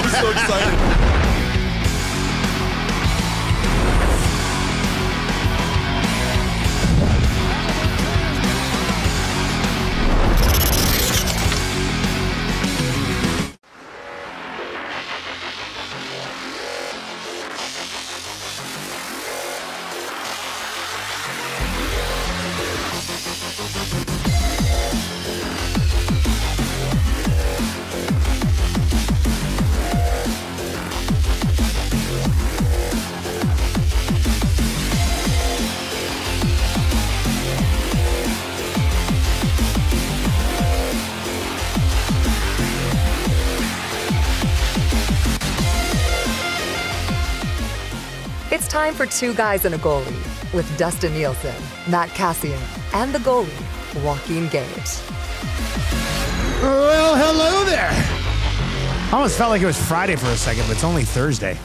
so excited. It's time for Two Guys and a Goalie with Dustin Nielson, Matt Kassian, and the goalie, Joaquin Gage. Well, hello there. I almost felt like it was Friday for a second, but it's only Thursday.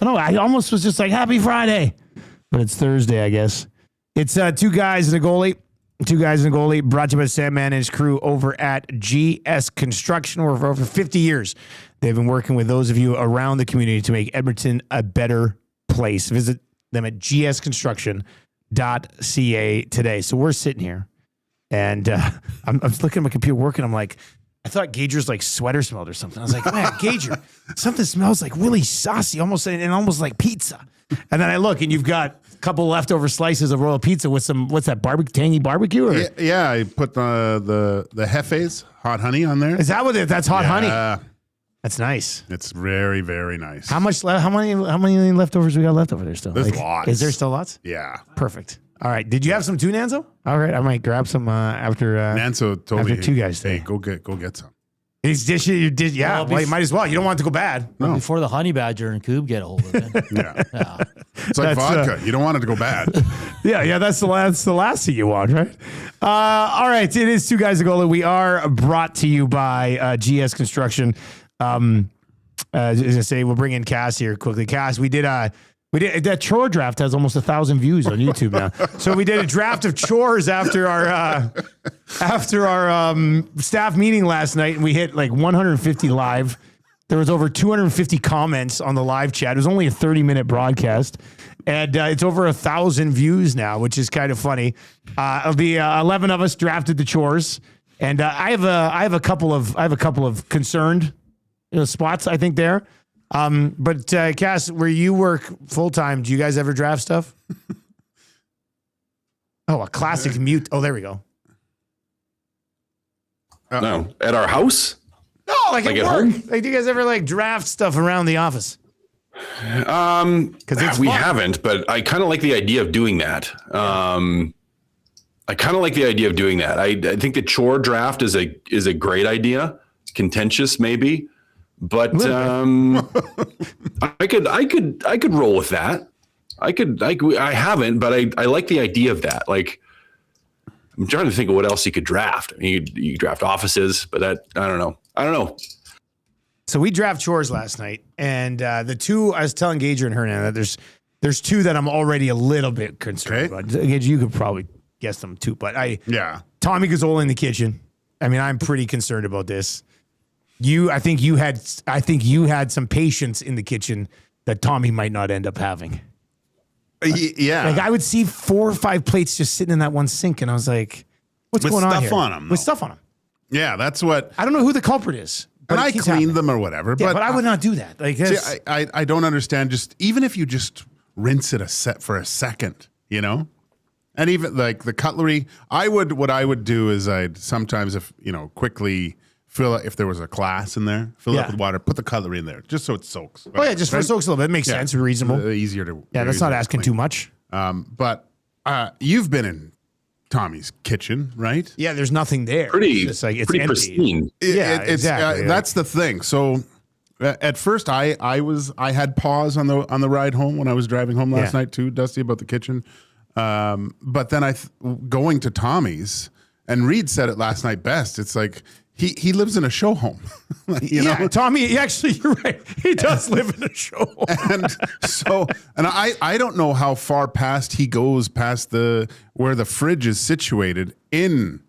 I know, I almost was just like, happy Friday. But it's Thursday, I guess. It's Two Guys and a Goalie. Two Guys and a Goalie, brought to you by Sandman and his crew over at GS Construction. For over 50 years, they've been working with those of you around the community to make Edmonton a better place. Visit them at gsconstruction.ca today. So we're sitting here, and I'm looking at my computer working. I'm like, I thought Gager's like sweater smelled or something. I was like, man, Gager, something smells like really saucy, almost like pizza. And then I look, and you've got a couple leftover slices of royal pizza with some, what's that, tangy barbecue? Or? Yeah, I put the Hefe's hot honey on there. Is that what that's hot honey? That's nice. It's very, very nice. How many leftovers we got left over there still? There's lots. Is there still lots? Yeah. Perfect. All right. Did you have some too, Nanzo? All right. I might grab some after. Nanzo told me, Two Guys hey, today. go get some. He's dishing. You did. Yeah. Well, you might as well. You don't want it to go bad. No. Before the honey badger and Coob get a hold of it. Yeah. It's like vodka. You don't want it to go bad. Yeah. That's the last thing you want, right? All right. It is Two Guys A Goalie. We are brought to you by GS Construction. As I say, we'll bring in Kass here quickly. Kass, we did that chore draft has almost 1,000 views on YouTube now. So we did a draft of chores after our staff meeting last night, and we hit like 150 live. There was over 250 comments on the live chat. It was only a 30-minute broadcast, and it's over 1,000 views now, which is kind of funny. Of the 11 of us drafted the chores, and I have a couple of concerned spots, I think, there. But Kass, where you work full time, do you guys ever draft stuff? Oh, a classic mute. Oh, there we go. No, at our house? No, like at work. Home? Like, do you guys ever like draft stuff around the office? Because we haven't, but I kind of like the idea of doing that. I think the chore draft is a great idea. It's contentious, maybe. But I could roll with that. I haven't, but I like the idea of that. Like, I'm trying to think of what else you could draft. I mean, you draft offices, but I don't know. So we draft chores last night, and the two I was telling Gager and Hernan that there's two that I'm already a little bit concerned about. Gager, you could probably guess them too, but Tommy Gazzola in the kitchen. I mean, I'm pretty concerned about this. I think you had some patience in the kitchen that Tommy might not end up having. Yeah. Like, I would see 4 or 5 plates just sitting in that one sink, and I was like, what's going on here? With stuff on them. With stuff on them. Yeah, that's what. I don't know who the culprit is. And I cleaned them or whatever. Yeah, but I would not do that. Like, see, I don't understand. Just even if you just rinse it for a second, you know? And even like the cutlery, what I would do is I'd sometimes, quickly fill it, if there was a glass in there, fill it up with water, put the cutlery in there, just so it soaks. Oh yeah, just for it soaks a little bit. It makes sense, reasonable. Easier to. Yeah, that's not asking too much. But you've been in Tommy's kitchen, right? Yeah, there's nothing there. Pretty empty. pristine. Exactly. That's the thing. So at first, I had pause on the ride home when I was driving home last night too, Dusty, about the kitchen. But then going to Tommy's, and Reed said it last night best. It's like he lives in a show home. you know? Tommy, actually, you're right. He does live in a show home. and I don't know how far past he goes past where the fridge is situated in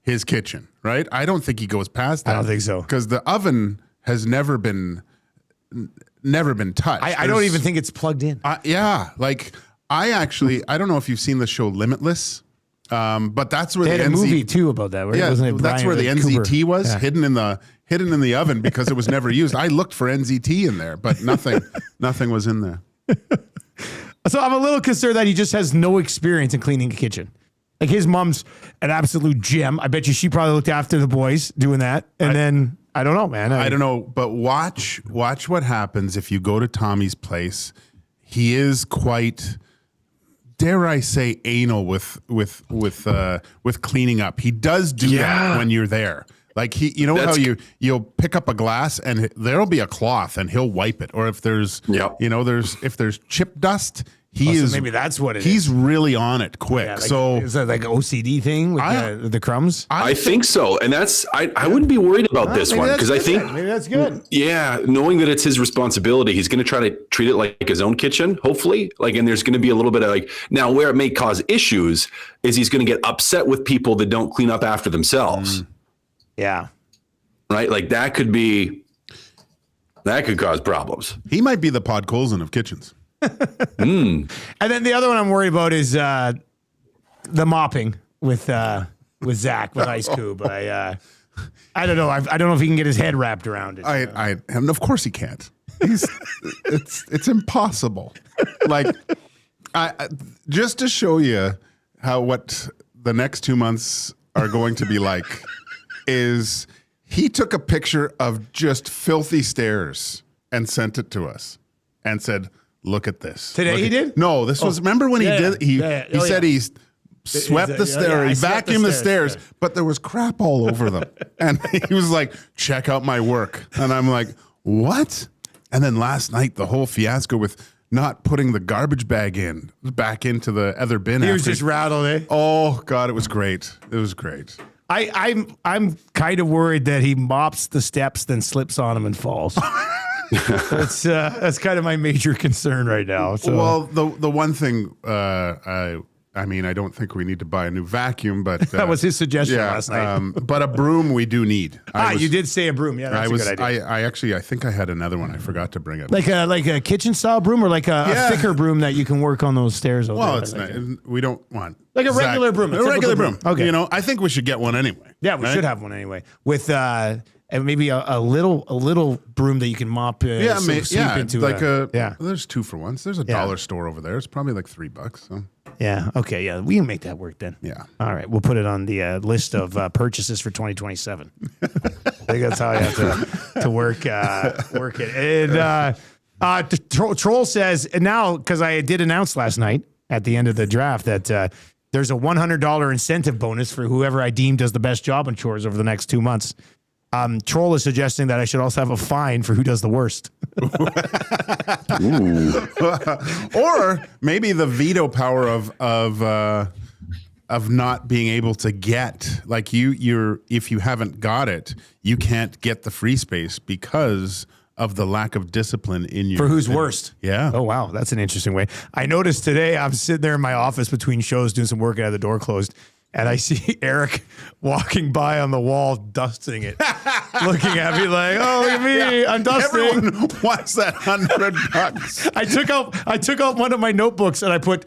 his kitchen, right? I don't think he goes past that. I don't think so. Because the oven has never been never been touched. I don't even think it's plugged in. Yeah, like I don't know if you've seen the show Limitless, but that's where They the had a movie too about that. Right? Yeah, Wasn't it that's where the Cooper? NZT was Yeah. hidden in the oven because it was never used. I looked for NZT in there, but nothing was in there. So I'm a little concerned that he just has no experience in cleaning a kitchen. Like his mom's an absolute gem. I bet you she probably looked after the boys doing that. And then I don't know, man. I don't know, but watch what happens if you go to Tommy's place. He is quite, dare I say, anal with cleaning up. He does do that when you're there. Like how you'll pick up a glass and there'll be a cloth and he'll wipe it. Or if there's if there's chip dust, so maybe that's what it is. He's really on it quick. Yeah, so is that like an OCD thing with the crumbs? I think so. And I wouldn't be worried about this one because I think maybe that's good. Yeah, knowing that it's his responsibility, he's going to try to treat it like his own kitchen, hopefully. And there's going to be a little bit of now where it may cause issues is he's going to get upset with people that don't clean up after themselves. Yeah. Right? That could cause problems. He might be the Podkolzin of kitchens. And then the other one I'm worried about is the mopping with Zach with Ice Cube. I don't know. I don't know if he can get his head wrapped around it. And of course he can't. It's impossible. Just to show you what the next 2 months are going to be like, is he took a picture of just filthy stairs and sent it to us and said, "Look at this." Today he did? No, this was, remember when he did, he said he swept the stairs, he vacuumed the stairs, but there was crap all over them. And he was like, "Check out my work." And I'm like, "What?" And then last night, the whole fiasco with not putting the garbage bag back into the other bin. He was just rattled, eh? Oh God, it was great. It was great. I'm kind of worried that he mops the steps, then slips on them and falls. That's kind of my major concern right now. So. Well, the one thing I mean, I don't think we need to buy a new vacuum, but that was his suggestion last night. But a broom we do need. You did say a broom. Yeah, that's a good idea. I think I had another one. I forgot to bring it. Like a kitchen style broom, or like a thicker broom that you can work on those stairs. Well, it's not. We don't want like a regular broom. A regular broom. Okay. I think we should get one anyway. Yeah, we should have one anyway with. And maybe a little broom that you can mop. Sleep into. There's 2 for $1. There's a dollar store over there. It's probably like $3. So. Yeah. Okay. Yeah, we can make that work then. Yeah. All right. We'll put it on the list of purchases for 2027. I think that's how I have to work it. And Troll says, and now because I did announce last night at the end of the draft that there's a $100 incentive bonus for whoever I deem does the best job on chores over the next 2 months. Troll is suggesting that I should also have a fine for who does the worst. Or maybe the veto power of not being able to get, like if you haven't got it, you can't get the free space because of the lack of discipline in your. For who's worst? Yeah. Oh wow, that's an interesting way. I noticed today I'm sitting there in my office between shows doing some work and I had the door closed. And I see Eric walking by on the wall, dusting it, looking at me like, "Oh, look at me, I'm dusting." Everyone wants that $100. I took out one of my notebooks and I put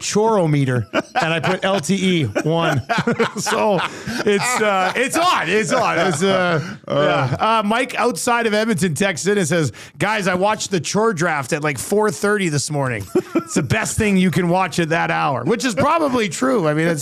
chorometer and I put LTE 1. So it's on. Mike outside of Edmonton texts in and says, "Guys, I watched the chore draft at like 4:30 this morning. It's the best thing you can watch at that hour," which is probably true. I mean,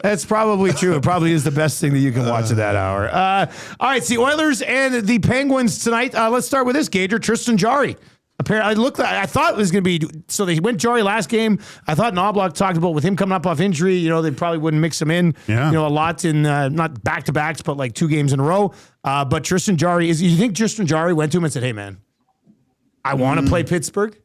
that's probably true. It probably is the best thing that you can watch at that hour. All right, it's the Oilers and the Penguins tonight. Let's start with this, Gager. Tristan Jarry. Apparently, I thought it was going to be, so they went Jarry last game. I thought Knobloch talked about with him coming up off injury, they probably wouldn't mix him in, a lot in, not back-to-backs, but like 2 games in a row. But Tristan Jarry, you think Tristan Jarry went to him and said, "Hey, man, I want to play Pittsburgh"?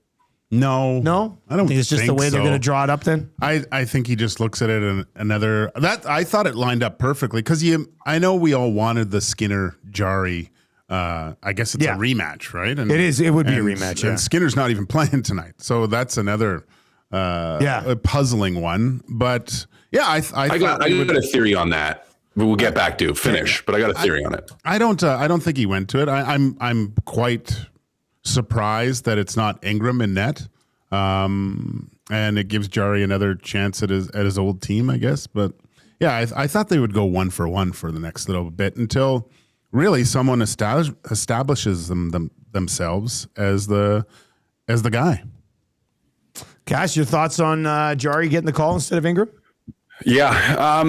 No, I don't think it's just the way they're going to draw it up then? I think he just looks at it and I thought it lined up perfectly because I know we all wanted the Skinner Jarry. I guess it's a rematch, right? And it is. It would be a rematch. Yeah. And Skinner's not even playing tonight, so that's another a puzzling one. But yeah, I got a theory on that. We'll get back to finish, but I got a theory on it. I don't think he went to it. I'm quite surprised that it's not Ingram in net. And it gives Jari another chance at his old team, I guess. But yeah, I thought they would go 1-for-1 for the next little bit until really someone establishes themselves as the guy. Kass, your thoughts on Jari getting the call instead of Ingram? Yeah.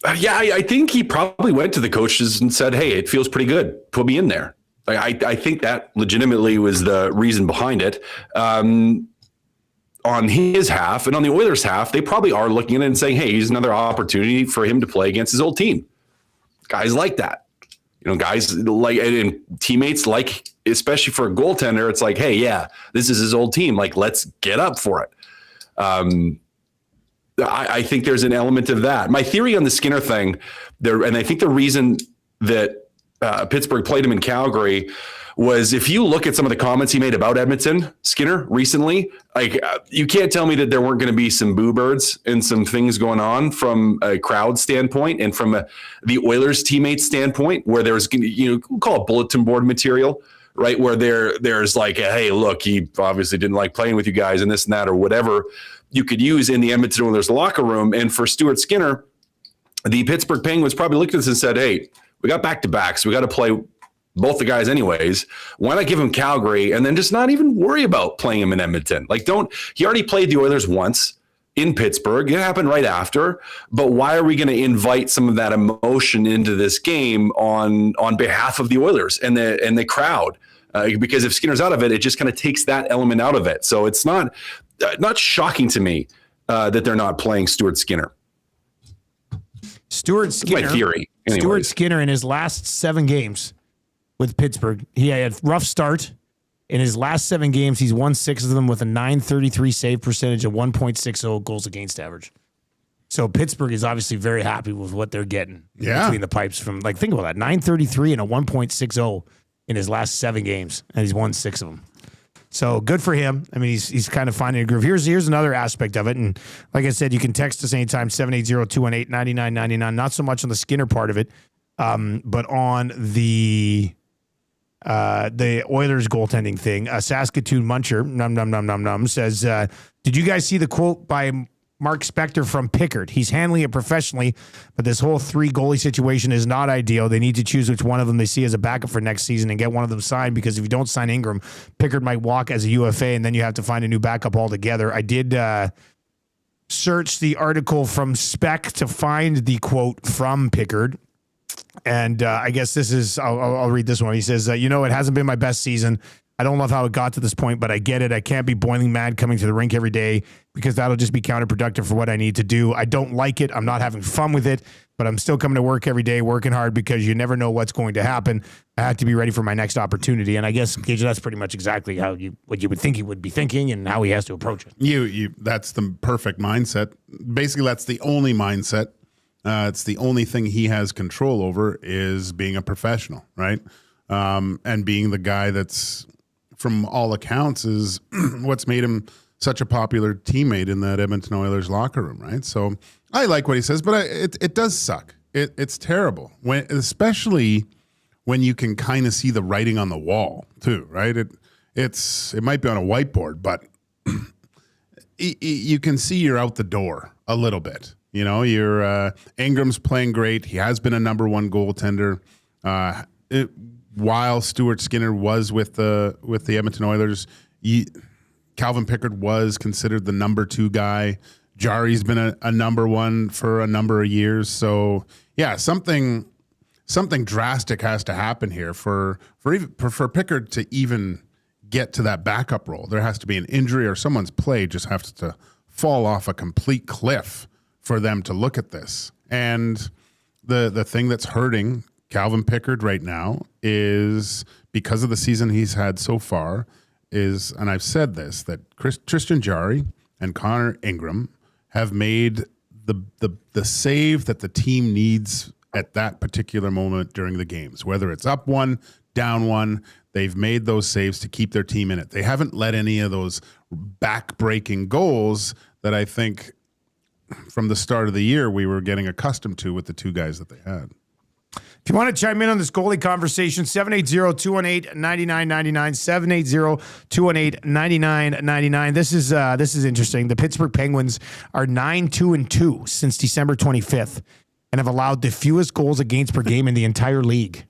I think he probably went to the coaches and said, hey, it feels pretty good. Put me in there. I think that legitimately was the reason behind it. On his half and on the Oilers' half, they probably are looking at it and saying, hey, here's another opportunity for him to play against his old team. Guys like that. Guys like, and teammates like, especially for a goaltender, it's like, hey, yeah, this is his old team. Like, let's get up for it. I think there's an element of that. My theory on the Skinner thing there, and I think the reason that Pittsburgh played him in Calgary was if you look at some of the comments he made about Edmonton, Skinner, recently, like you can't tell me that there weren't going to be some boo birds and some things going on from a crowd standpoint and from the Oilers teammates standpoint, where there's, we'll call it bulletin board material, right? Where there's like, hey, look, he obviously didn't like playing with you guys and this and that or whatever you could use in the Edmonton Oilers locker room. And for Stuart Skinner, the Pittsburgh Penguins probably looked at this and said, hey, we got back-to-backs. We got to play both the guys anyways. Why not give him Calgary and then just not even worry about playing him in Edmonton? Like, he already played the Oilers once in Pittsburgh. It happened right after. But why are we going to invite some of that emotion into this game on behalf of the Oilers and the crowd? Because if Skinner's out of it, it just kind of takes that element out of it. So it's not shocking to me that they're not playing Stuart Skinner. Stuart Skinner. My theory. Anyways. Stuart Skinner in his last 7 games with Pittsburgh, he had a rough start. In his last 7 games, he's won 6 of them with a .933 save percentage and 1.60 goals against average. So Pittsburgh is obviously very happy with what they're getting between the pipes from, like, think about that, .933 and a 1.60 in his last 7 games, and he's won 6 of them. So good for him. I mean, he's kind of finding a groove. Here's another aspect of it. And like I said, you can text us anytime, 780-218-9999. Not so much on the Skinner part of it, but on the Oilers goaltending thing. Saskatoon Muncher, says, did you guys see the quote by Mark Spector from Pickard? He's handling it professionally, but this whole 3 goalie situation is not ideal. They need to choose which one of them they see as a backup for next season and get one of them signed, because if you don't sign Ingram, Pickard might walk as a UFA, and then you have to find a new backup altogether. I did search the article from Spec to find the quote from Pickard. And I guess this is, I'll read this one. He says, it hasn't been my best season. I don't love how it got to this point, but I get it. I can't be boiling mad coming to the rink every day, because that'll just be counterproductive for what I need to do. I don't like it. I'm not having fun with it, but I'm still coming to work every day, working hard, because you never know what's going to happen. I have to be ready for my next opportunity. And I guess, Gage, that's pretty much exactly what you would think he would be thinking and how he has to approach it. That's the perfect mindset. Basically, that's the only mindset. It's the only thing he has control over, is being a professional, right? And being the guy that's, from all accounts, is what's made him such a popular teammate in that Edmonton Oilers locker room, right? So I like what he says, but it does suck. It's terrible, especially when you can kind of see the writing on the wall too, right? It might be on a whiteboard, but you can see you're out the door a little bit. Ingram's playing great. He has been a number 1 goaltender. While Stuart Skinner was with the Edmonton Oilers, Calvin Pickard was considered the number 2 guy. Jari's been a number 1 for a number of years. So yeah, something drastic has to happen here for Pickard to even get to that backup role. There has to be an injury, or someone's play just has to fall off a complete cliff for them to look at this. And the thing that's hurting Calvin Pickard right now is, because of the season he's had so far, is, and I've said this, that Tristan Jarry and Connor Ingram have made the save that the team needs at that particular moment during the games. Whether it's up 1, down 1, they've made those saves to keep their team in it. They haven't let any of those back-breaking goals that I think from the start of the year we were getting accustomed to with the 2 guys that they had. If you want to chime in on this goalie conversation, 780-218-9999, 780-218-9999. This is interesting. The Pittsburgh Penguins are 9-2-2 since December 25th and have allowed the fewest goals against per game in the entire league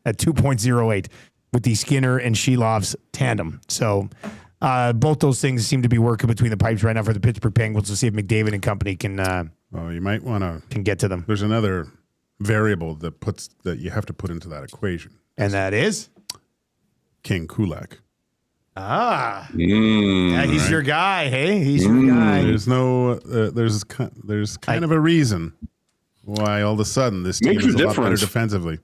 at 2.08 with the Skinner and Shelov's tandem. So both those things seem to be working between the pipes right now for the Pittsburgh Penguins. We'll see if McDavid and company can you might want to get to them. There's another variable that you have to put into that equation. And that is King Kulak. Yeah, he's your guy. Hey, he's your guy. There's kind of a reason why all of a sudden this team is a lot better defensively.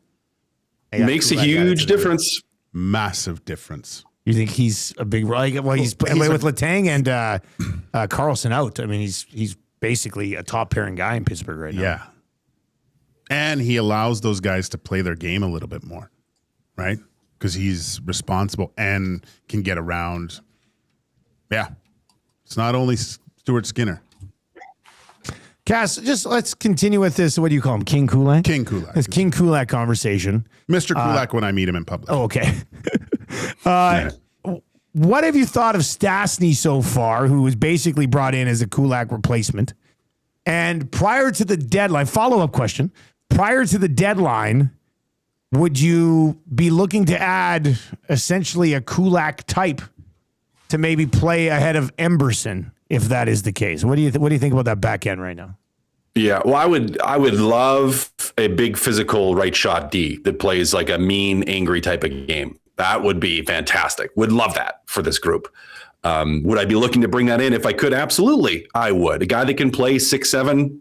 Makes a huge difference. Massive difference. You think he's a big well? He's playing with Letang and Carlson out. I mean, he's basically a top pairing guy in Pittsburgh right now. Yeah. And he allows those guys to play their game a little bit more, right? Because he's responsible and can get around. Yeah. It's not only Stuart Skinner. Kass, just let's continue with this. What do you call him? King Kulak? King Kulak. This King Kulak conversation. Mr. Kulak when I meet him in public. Oh, okay. What have you thought of Stastny so far, who was basically brought in as a Kulak replacement? And prior to the deadline, follow-up question, prior to the deadline, would you be looking to add essentially a Kulak type to maybe play ahead of Emberson, if that is the case? What do you think about that back end right now? Yeah, well, I would love a big physical right shot D that plays like a mean, angry type of game. That would be fantastic. Would love that for this group. Would I be looking to bring that in if I could? Absolutely, I would. A guy that can play 6'7",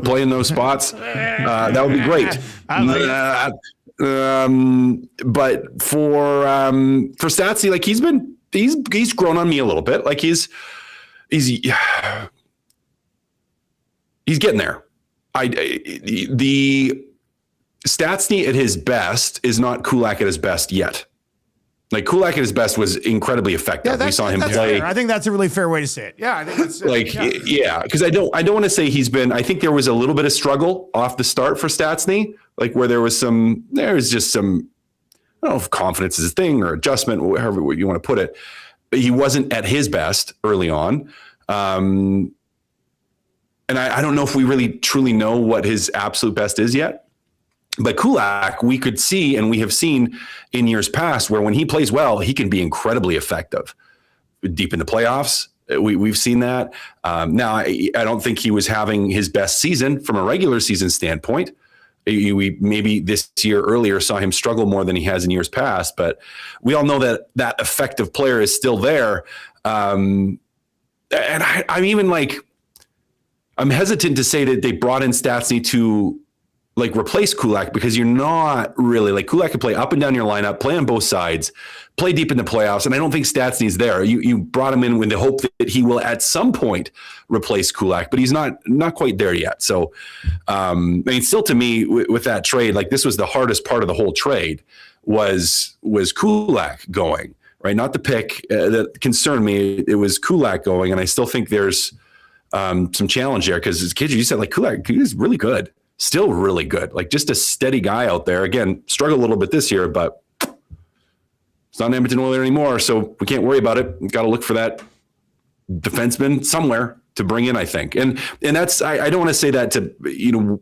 play in those spots. That would be great. But for Stastny, like he's grown on me a little bit. Like he's getting there. The Stastny at his best is not Kulak at his best yet. Like Kulak at his best was incredibly effective. We saw him play. Fair. I think that's a really fair way to say it. Yeah, I think that's because I don't want to say he's been. I think there was a little bit of struggle off the start for Stastny, like where there was just some. I don't know if confidence is a thing or adjustment, however you want to put it. But he wasn't at his best early on, and I don't know if we really truly know what his absolute best is yet. But Kulak, we could see, and we have seen in years past, where when he plays well, he can be incredibly effective deep in the playoffs. We've seen that. Now, I don't think he was having his best season from a regular season standpoint. We maybe this year earlier saw him struggle more than he has in years past, but we all know that effective player is still there. And I'm hesitant to say that they brought in Stastny to like replace Kulak, because you're not really like Kulak can play up and down your lineup, play on both sides, play deep in the playoffs. And I don't think Stastny's there. You brought him in with the hope that he will at some point replace Kulak, but he's not quite there yet. So, still to me with that trade, like this was the hardest part of the whole trade was Kulak going, right? Not the pick that concerned me. It was Kulak going. And I still think there's some challenge there because as kids, you said like Kulak, he's really good. Still really good, like just a steady guy out there. Again, struggled a little bit this year, but it's not an Edmonton Oiler anymore, so we can't worry about it. We've got to look for that defenseman somewhere to bring in, I think. And that's I don't want to say that to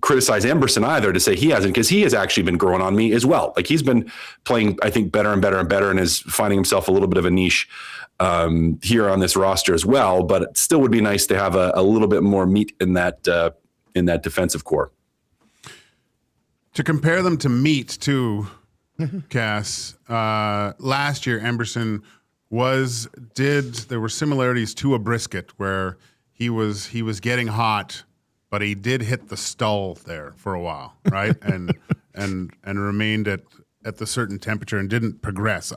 criticize Emberson either, to say he hasn't, because he has actually been growing on me as well. Like he's been playing, I think, better and better and better, and is finding himself a little bit of a niche here on this roster as well. But it still would be nice to have a little bit more meat in that defensive core. To compare them to meat too, Kass, last year Emberson there were similarities to a brisket where he was getting hot, but he did hit the stall there for a while, right? and remained at the certain temperature and didn't progress.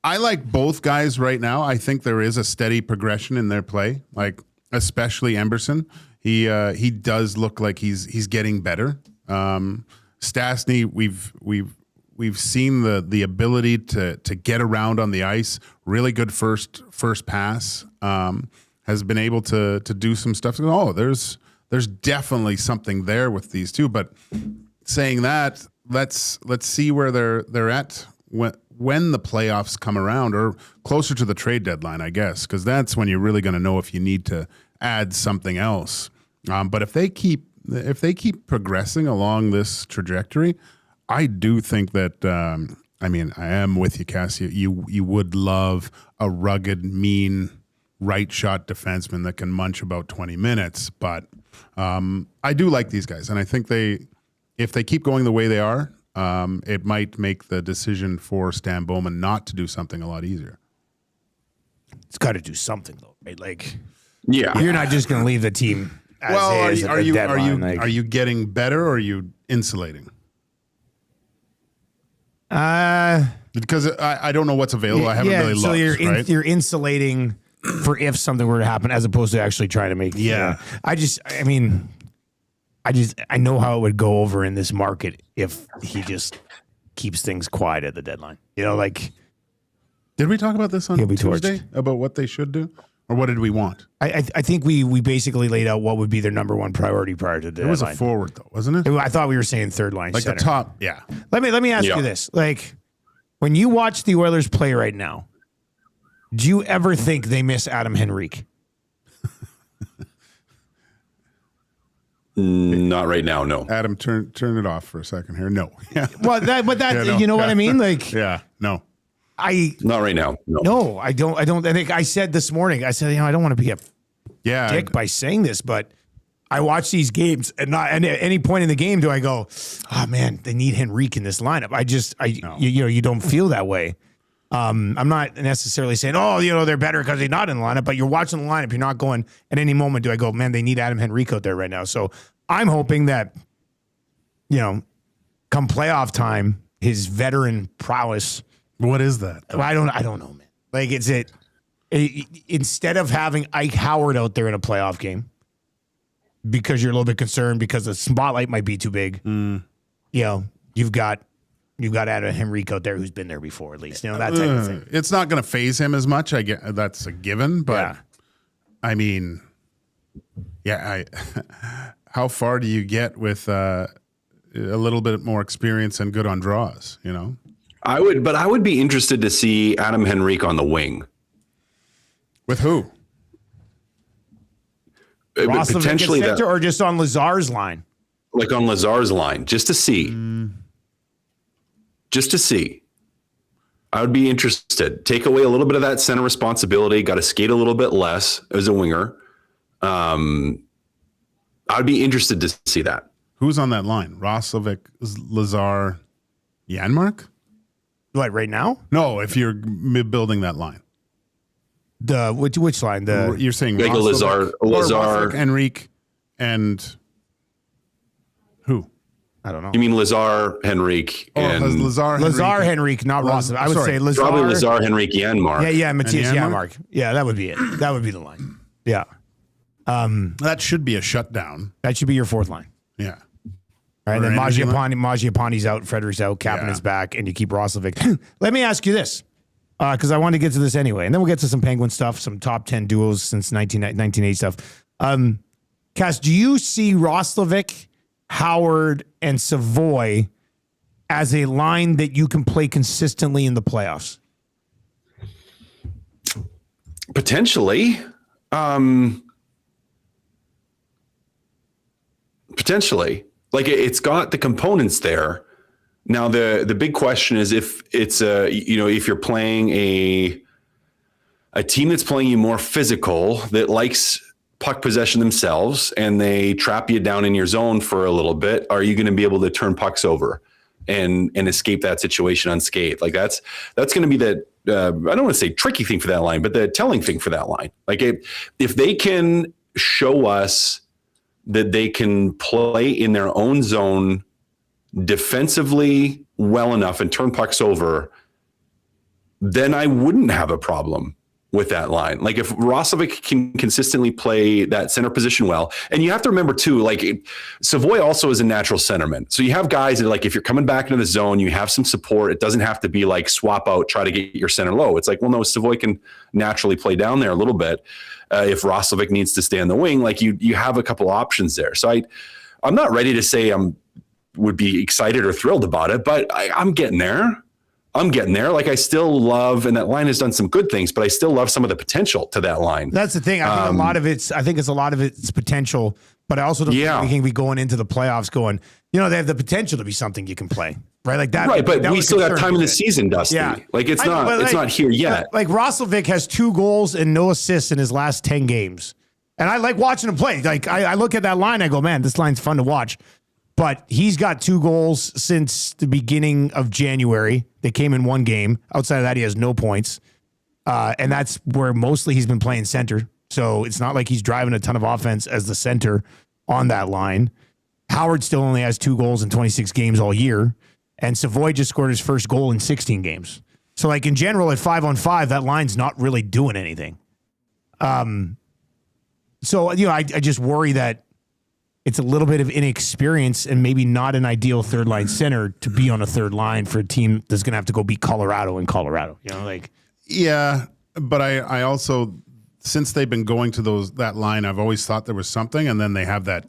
I like both guys right now. I think there is a steady progression in their play, like especially Emberson. He does look like he's getting better. Stastny, we've seen the ability to get around on the ice. Really good first pass. Has been able to do some stuff. Oh, there's there's definitely something there with these two. But saying that, let's see where they're at when the playoffs come around, or closer to the trade deadline, I guess, because that's when you're really going to know if you need to add something else. But if they keep progressing along this trajectory, I do think that. I am with you, Kassian. You would love a rugged, mean, right shot defenseman that can munch about 20 minutes. But I do like these guys, and I think if they keep going the way they are, it might make the decision for Stan Bowman not to do something a lot easier. It's got to do something though, right? Like, yeah, you're not just going to leave the team as is. Are you getting better, or are you insulating? Because I don't know what's available. I haven't really looked. So you're insulating for if something were to happen, as opposed to actually trying to make. Yeah. I know how it would go over in this market if he just keeps things quiet at the deadline. Like. Did we talk about this on Tuesday about what they should do, or what did we want? I think we basically laid out what would be their number one priority prior to the deadline. It was a forward though, wasn't it? I thought we were saying third line, like center. the top. Yeah. Let me ask you this: like, when you watch the Oilers play right now, do you ever think they miss Adam Henrique? Not right now, no. Adam, turn it off for a second here. No. Yeah. Well, what I mean? Like, yeah, no. Not right now. No, I don't. I think I said this morning. I said, I don't want to be a dick by saying this, but I watch these games, and at any point in the game do I go, oh man, they need Henrique in this lineup. You don't feel that way. I'm not necessarily saying, they're better because he's not in the lineup, but you're watching the lineup. You're not going at any moment do I go, man, they need Adam Henrique out there right now. So I'm hoping that, come playoff time, his veteran prowess. What is that? I don't know, man. Like, instead of having Ike Howard out there in a playoff game because you're a little bit concerned because the spotlight might be too big, you've got Adam Henrique out there who's been there before, at least, that type of thing. It's not going to phase him as much. I get that's a given, but how far do you get with a little bit more experience and good on draws? I would be interested to see Adam Henrique on the wing. With who? Potentially that, or just on Lazar's line? Like on Lazar's line, just to see. Just to see. I would be interested. Take away a little bit of that center responsibility. Got to skate a little bit less as a winger. I'd be interested to see that. Who's on that line? Roslovic, Lazar, Janmark? What, right now? No, if you're building that line. Which line? You're saying like Lazar, Henrique, and who? I don't know. You mean Lazar, Henrique, and Lazar, Henrique, not Ross. I would say Lazar. Probably Lazar, Henrique, Janmark. Yeah, Matthias Janmark. Yeah, that would be it. That would be the line. Yeah. That should be a shutdown. That should be your fourth line. Yeah. All right, then Mangiapane's out, Frederick's out, Kapanen is back, and you keep Roslovic. Let me ask you this, because I wanted to get to this anyway, and then we'll get to some Penguin stuff, some top 10 duos since 1980 stuff. Kass, do you see Roslovic, Howard, and Savoy as a line that you can play consistently in the playoffs? Potentially. Potentially. Like, it's got the components there. Now, the big question is if it's if you're playing a team that's playing you more physical, that likes puck possession themselves, and they trap you down in your zone for a little bit, are you going to be able to turn pucks over and escape that situation unscathed? Like, that's going to be the I don't want to say tricky thing for that line, but the telling thing for that line. Like, if they can show us that they can play in their own zone defensively well enough and turn pucks over, then I wouldn't have a problem with that line. Like if Roslovic can consistently play that center position well, and you have to remember too, like Savoy also is a natural centerman. So you have guys that like, if you're coming back into the zone, you have some support. It doesn't have to be like swap out, try to get your center low. It's like, well, no, Savoy can naturally play down there a little bit. If Roslovic needs to stay on the wing, like you have a couple options there. So I'm not ready to say would be excited or thrilled about it, but I'm getting there. Like I still love, and that line has done some good things, but I still love some of the potential to that line. That's the thing. I think it's a lot of its potential, but I also don't think we can be going into the playoffs going, they have the potential to be something you can play, right? Like that. Right, but we still got time in the season, Dusty. Yeah. Like it's not here yet. Like Roslovic has 2 goals and no assists in his last 10 games. And I like watching him play. Like I look at that line, I go, man, this line's fun to watch. But he's got 2 goals since the beginning of January. They came in 1 game. Outside of that, he has no points. And that's where mostly he's been playing center. So it's not like he's driving a ton of offense as the center on that line. Howard still only has 2 goals in 26 games all year. And Savoy just scored his first goal in 16 games. So like in general, at 5-on-5, that line's not really doing anything. So, I just worry that it's a little bit of inexperience and maybe not an ideal third line center to be on a third line for a team that's going to have to go beat Colorado in Colorado. Yeah, but I also, since they've been going to that line, I've always thought there was something, and then they have that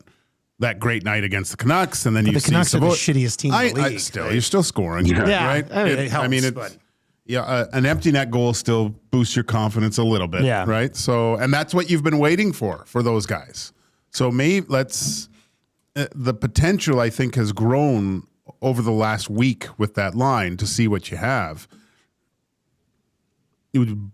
great night against the Canucks, and then you see Canucks are the shittiest team in the league. You're still scoring, right? It helps, an empty net goal still boosts your confidence a little bit, right? So, and that's what you've been waiting for those guys. So maybe the potential, I think, has grown over the last week with that line to see what you have.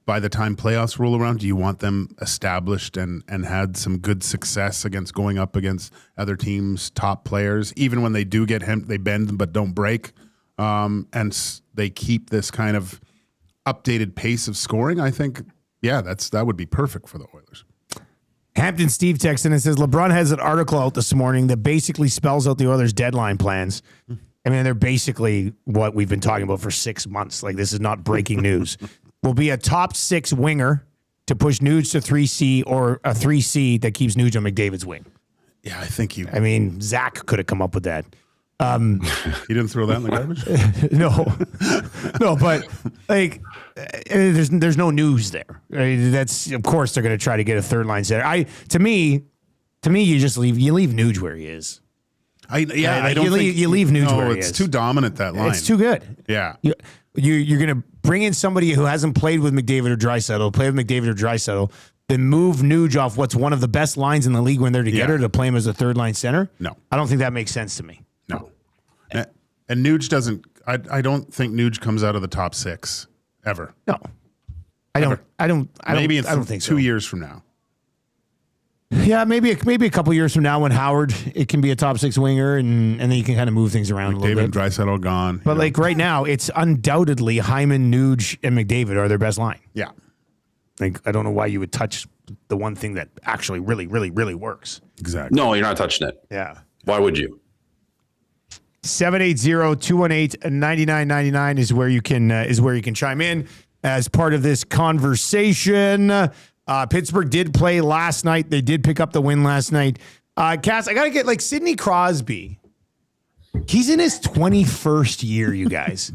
By the time playoffs roll around, do you want them established and had some good success going up against other teams' top players? Even when they do get him, they bend but don't break, and they keep this kind of updated pace of scoring. I think, that would be perfect for the Oilers. Hampton Steve texts in and says, LeBron has an article out this morning that basically spells out the Oilers' deadline plans. I mean, they're basically what we've been talking about for 6 months. Like, this is not breaking news. Will be a top 6 winger to push Nuge to 3C, or a 3C that keeps Nuge on McDavid's wing. Yeah, I think Zach could have come up with that. You didn't throw that in the garbage? No, but like, there's no news there. That's, of course, they're going to try to get a third line center. To me, you just leave Nuge where he is. I don't think you leave Nuge where he is. It's too dominant, that line. It's too good. Yeah. You're going to bring in somebody who hasn't played with McDavid or Draisaitl, then move Nuge off what's one of the best lines in the league when they're together to play him as a third line center. No. I don't think that makes sense to me. No. And Nuge doesn't, I don't think Nuge comes out of the top 6 ever. No. I don't think so. 2 years from now. Yeah, maybe a couple years from now when Howard, it can be a top 6 winger, and then you can kind of move things around a little bit. McDavid, Draisaitl gone. But like right now, it's undoubtedly Hyman, Nuge, and McDavid are their best line. Yeah. Like, I don't know why you would touch the one thing that actually really, really, really works. Exactly. No, you're not touching it. Yeah. Why would you? 780-218-9999 is where you can chime in as part of this conversation. Pittsburgh did play last night. They did pick up the win last night. Kass, I got to get like Sidney Crosby. He's in his 21st year, you guys.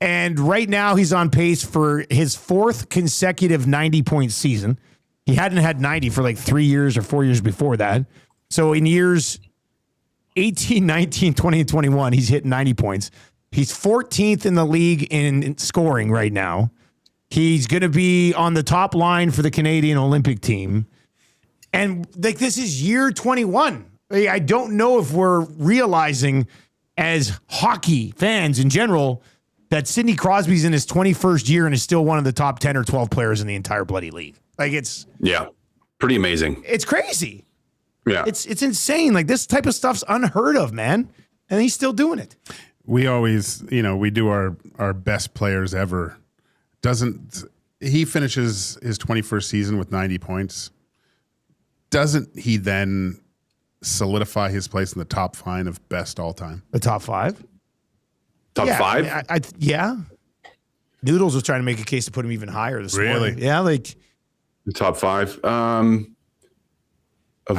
And right now he's on pace for his 4th consecutive 90-point season. He hadn't had 90 for like 3 years or 4 years before that. So in years 18, 19, 20, and 21, he's hit 90 points. He's 14th in the league in scoring right now. He's going to be on the top line for the Canadian Olympic team. And like, this is year 21. I don't know if we're realizing as hockey fans in general that Sidney Crosby's in his 21st year and is still one of the top 10 or 12 players in the entire bloody league. Like, it's pretty amazing. It's crazy. Yeah. It's insane. Like, this type of stuff's unheard of, man. And he's still doing it. We always, we do our best players ever. He finishes his 21st season with 90 points. Doesn't he then solidify his place in the top 5 of best all time? The top 5? Top 5? Yeah. Noodles was trying to make a case to put him even higher this morning. Yeah, like the top 5 of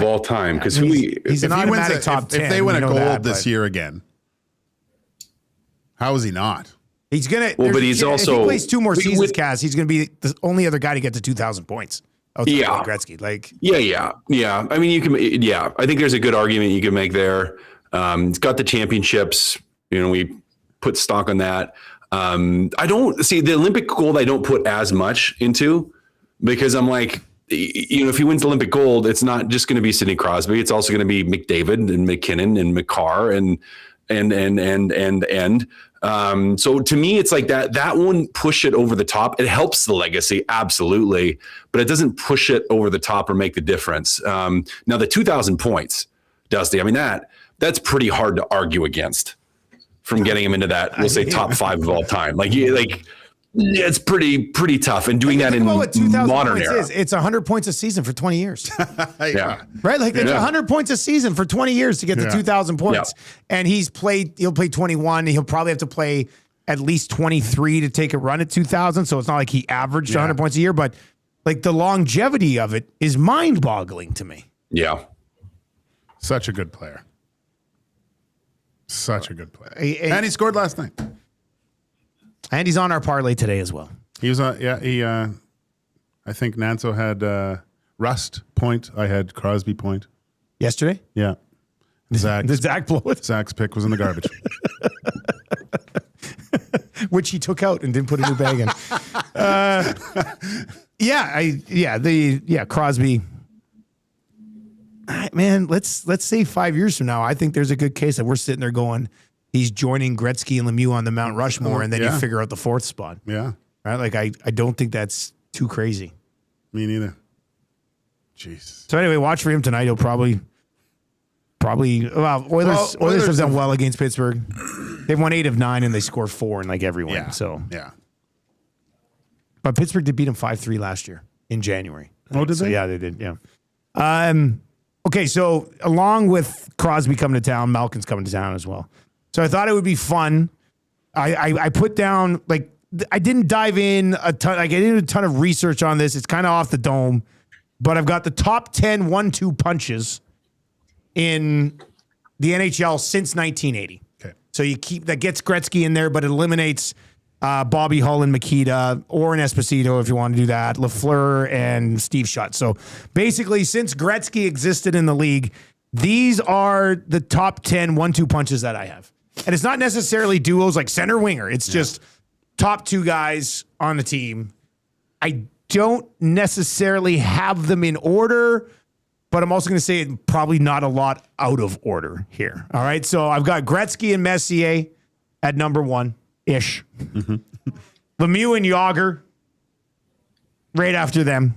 all time. Because he's an automatic top 10. If they win a gold that, this year again, how is he not? He's gonna. Well, but he's also if he plays 2 more seasons, Kass, he's gonna be the only other guy to get to 2,000 points. Yeah, Gretzky. Like, yeah. I mean, you can. Yeah, I think there's a good argument you can make there. He's got the championships. We put stock on that. I don't see the Olympic gold. I don't put as much into because I'm like, if he wins Olympic gold, it's not just going to be Sidney Crosby. It's also going to be McDavid and McKinnon and McCarr and. So to me, it's like that wouldn't push it over the top. It helps the legacy, absolutely, but it doesn't push it over the top or make the difference. Now the 2,000 points, Dusty, I mean, that's pretty hard to argue against from getting him into that, we'll say top 5 of all time. It's pretty tough. And doing that in modern era. It's 100 points a season for 20 years. Yeah. Right? Like it's 100 points a season for 20 years to get to 2,000 points. Yeah. And he'll play 21. He'll probably have to play at least 23 to take a run at 2,000. So it's not like he averaged 100 points a year, but like the longevity of it is mind boggling to me. Yeah. Such a good player. And he scored last night. And he's on our parlay today as well. He was on, I think Nanso had Rust point. I had Crosby point. Yesterday? Yeah. Did Zach blow it? Zach's pick was in the garbage. Which he took out and didn't put a new bag in. Crosby. Man, let's say 5 years from now, I think there's a good case that we're sitting there going, he's joining Gretzky and Lemieux on the Mount Rushmore, and then you figure out the 4th spot. Yeah. Right? Like, I don't think that's too crazy. Me neither. Jeez. So anyway, watch for him tonight. He'll probably Oilers have done well against Pittsburgh. They've won 8 of 9, and they score 4 in like every win. Yeah. But Pittsburgh did beat them 5-3 last year in January. Oh, did they? Yeah, they did. Yeah. Okay, so along with Crosby coming to town, Malkin's coming to town as well. So I thought it would be fun. I put down, like, I didn't dive in a ton. Like, I didn't do a ton of research on this. It's kind of off the dome. But I've got the top 10 1-2 punches in the NHL since 1980. Okay. So that gets Gretzky in there, but it eliminates Bobby Hull and Makita, or an Esposito if you want to do that, Lafleur and Steve Shutt. So basically, since Gretzky existed in the league, these are the top 10 1-2 punches that I have. And it's not necessarily duos like center winger. It's just top 2 guys on the team. I don't necessarily have them in order, but I'm also going to say probably not a lot out of order here. All right. So I've got Gretzky and Messier at number 1-ish. Mm-hmm. Lemieux and Yager right after them.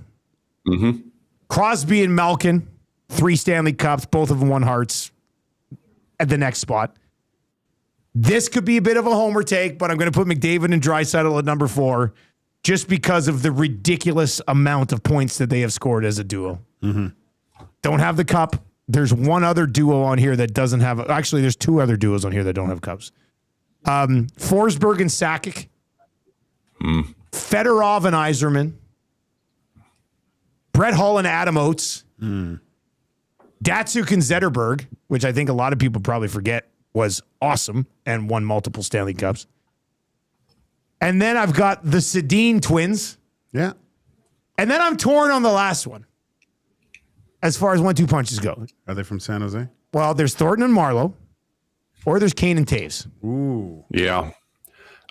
Mm-hmm. Crosby and Malkin, 3 Stanley Cups, both of them won Hearts at the next spot. This could be a bit of a homer take, but I'm going to put McDavid and Draisaitl at number 4 just because of the ridiculous amount of points that they have scored as a duo. Mm-hmm. Don't have the cup. There's one other duo on here that doesn't have. Actually, there's 2 other duos on here that don't have cups. Forsberg and Sakic. Fedorov and Yzerman. Brett Hull and Adam Oates. Datsuk and Zetterberg, which I think a lot of people probably forget was awesome and won multiple Stanley Cups. And then I've got the Sedin twins. Yeah. And then I'm torn on the last one as far as 1-2 punches go. Are they from San Jose? Well, there's Thornton and Marlowe, or there's Kane and Taves. Ooh. Yeah.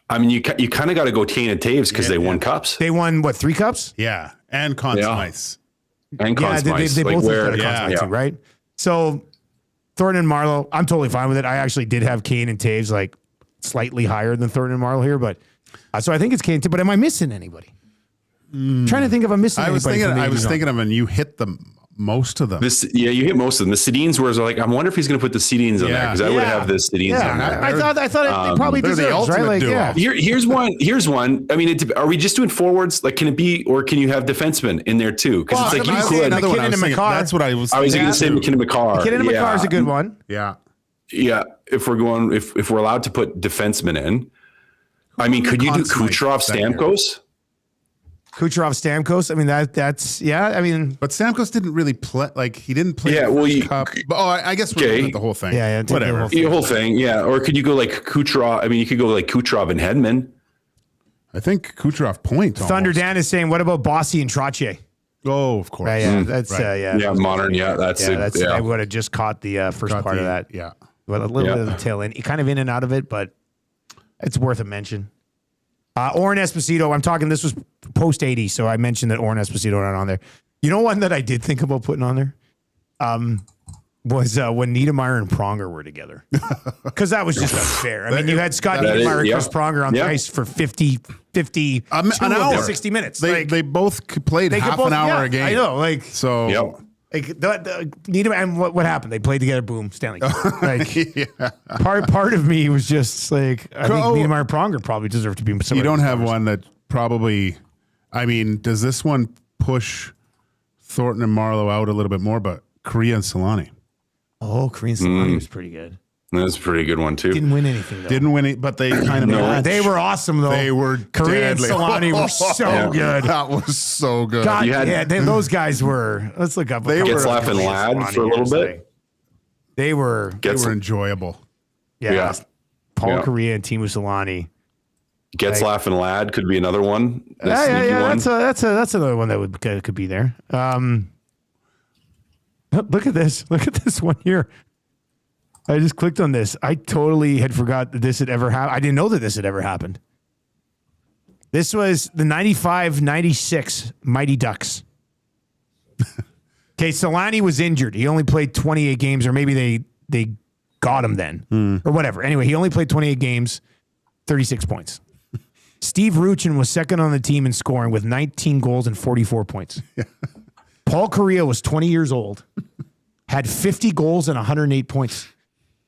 I mean, you kind of got to go Kane and Taves because they won cups. They won, 3 cups? Yeah. And Conn Smythes. And Conn Smythes. They both have Conn Smythes, right? So Thornton and Marlowe, I'm totally fine with it. I actually did have Kane and Taves like slightly higher than Thornton and Marlowe here, but so I think it's Kane. But am I missing anybody? I'm trying to think if I'm missing anybody. I was thinking of, and you hit most of them. You hit most of them. The Sedins were like, I wonder if he's going to put the Sedins on there because I would have the Sedins on there. I thought they probably deserve, right? Like, duo. Here's one. I mean, are we just doing forwards? Like, can it be, or can you have defensemen in there too? Because it's like you could. McKinnon and McCarr. That's what I was. I was going to say McKinnon and McCarr. McKinnon and McCarr is a good one. Yeah. Yeah. If we're allowed to put defensemen in, I mean, could you do Consummate Kucherov, that year. Stamkos? Kucherov, Stamkos. I mean, that's yeah. I mean, But Stamkos didn't really play. Like he didn't play. Yeah, the well, first you- cup. But, I guess we're Okay. looking at the whole thing. Yeah, take the whatever. whole thing. The whole thing, yeah. Or could you go like Kucherov? I mean, you could go like Kucherov and Hedman. I think Kucherov point. Thunder almost. Dan is saying, what about Bossy and Trottier? Oh, of course. That's Right. Yeah, modern. Yeah, that's Yeah, it. that's. Yeah. I would have just caught the first Got part the- of that. Yeah. But a little Yeah. bit of the tail end, kind of in and out of it, but it's worth a mention. Oren Esposito, I'm talking, this was post 80, so I mentioned that Oren Esposito not on there. You know one that I did think about putting on there? Was when Niedermeyer and Pronger were together. Because that was just unfair. I mean, you had Scott that is- Niedermeyer and yeah. Chris Pronger on the Yeah. ice for 50 An of the hour. 60 minutes. They both played they could half both- an hour yeah, a game. I know, like... So Yep. Like Niedermeyer, and what happened? They played together. Boom, Stanley Cup. Like part of me was just like, I think Niedermeyer and Pronger probably deserve to be. you don't have one that probably. I mean, does this one push Thornton and Marlowe out a little bit more? But Korea and Solani Oh, Korean Solani was pretty good. That's a pretty good one too. Didn't win anything though. didn't win it, but they kind of matched. They were awesome though. They were Korean deadly. Solani were so good. That was so good. God, You had- those guys were. Let's look up. They a couple were- of Getzlaff and Korean Ladd Solani for a little years, bit. like, they were. They were enjoyable. Yeah. Paul Yeah. Korea and Teemu Solani. Getzlaff and Ladd could be another one. Yeah, sneaky one. That's another one that could be there. Look at this. Look at this one here. I just clicked on this. I totally had forgot that this had ever happened. I didn't know that this had ever happened. This was the 95-96 Mighty Ducks. Okay, Solani was injured. He only played 28 games, or maybe they got him then, or whatever. Anyway, he only played 28 games, 36 points. Steve Ruchin was second on the team in scoring with 19 goals and 44 points. Paul Correa was 20 years old, had 50 goals and 108 points.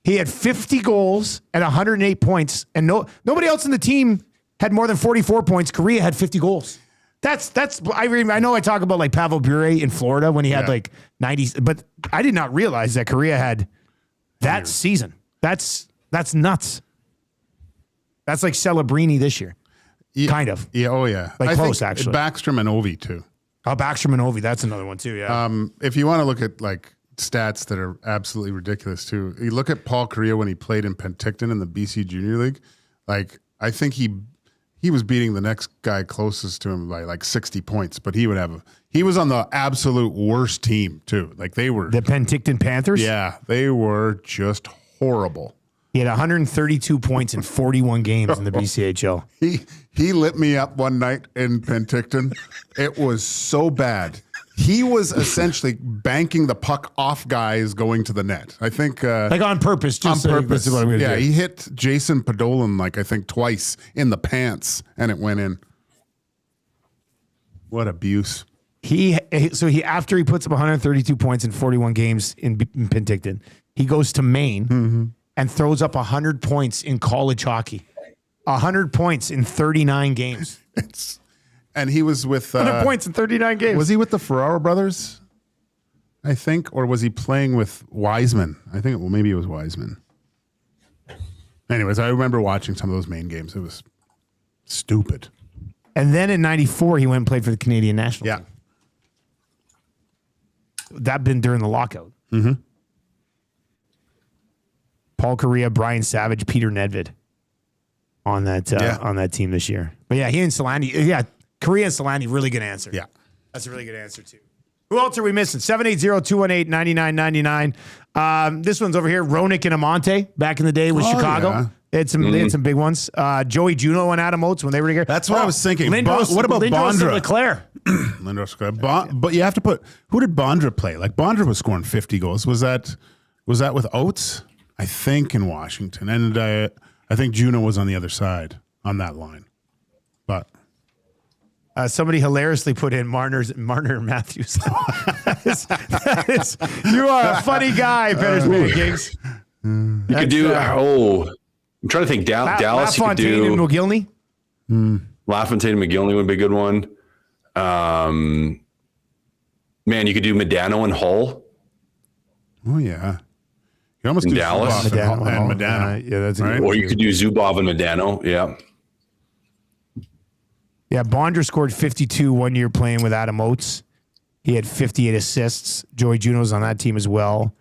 He had 50 goals and 108 points, and nobody else in the team had more than 44 points. Correa had 50 goals. I know I talk about like Pavel Bure in Florida when he had like 90, but I did not realize that Correa had that season. That's nuts. That's like Celebrini this year. Yeah, Kind of. Yeah. Oh, yeah. Like I close, think actually. Backstrom and Ovi too. Backstrom and Ovi, that's another one too. Yeah. If you want to look at like stats that are absolutely ridiculous too, you look at Paul Correa when he played in Penticton in the BC Junior League. Like I think he was beating the next guy closest to him by like 60 points, but he was on the absolute worst team too. Like they were The Penticton Panthers. Yeah, they were just horrible. He had 132 points in 41 games in the BCHL. He lit me up one night in Penticton. It was so bad. He was essentially banking the puck off guys going to the net. I think Like on purpose, on just purpose. This is what I'm gonna Yeah, do. he hit Jason Podolin like I think twice in the pants, and it went in. What abuse! So after he puts up 132 points in 41 games in Penticton, he goes to Maine and throws up 100 points in college hockey. 100 points in 39 games. And he was with 100 points in 39 games. Was he with the Ferraro brothers? I think, or was he playing with Wiseman? I think maybe it was Wiseman. Anyways, I remember watching some of those Maine games. It was stupid. And then in 94, he went and played for the Canadian national Yeah. team. That been during the lockout. Mm-hmm. Paul Correa, Brian Savage, Peter Nedved on that team this year. But yeah, he and Solani. Yeah, Correa and Solani, really good answer. Yeah. That's a really good answer too. Who else are we missing? 780-218-9999. This one's over here. Roenick and Amante back in the day with Chicago. yeah. They had some big ones. Joey Juneau and Adam Oates when they were together. That's what I was thinking. Lindros, What about Lindros and Bondra? Leclerc? Lindros, but you have to put, who did Bondra play? Like Bondra was scoring 50 goals. Was that with Oates? I think in Washington, and I think Juneau was on the other side on that line. But Somebody hilariously put in Marner and Matthews. You are a funny guy, Pennersman Kings. You could do. I'm trying to think. Dallas. You could LaFontaine and do. McGillney. LaFontaine and McGillney would be a good one. Man, you could do Medano and Hull. oh yeah, you almost In do Dallas? Zubov and Medano. Yeah, that's a Right? good Or you could do Zubov and Medano. Yeah. Yeah, Bondra scored 52 one year playing with Adam Oates. He had 58 assists. Joey Juno's on that team as well.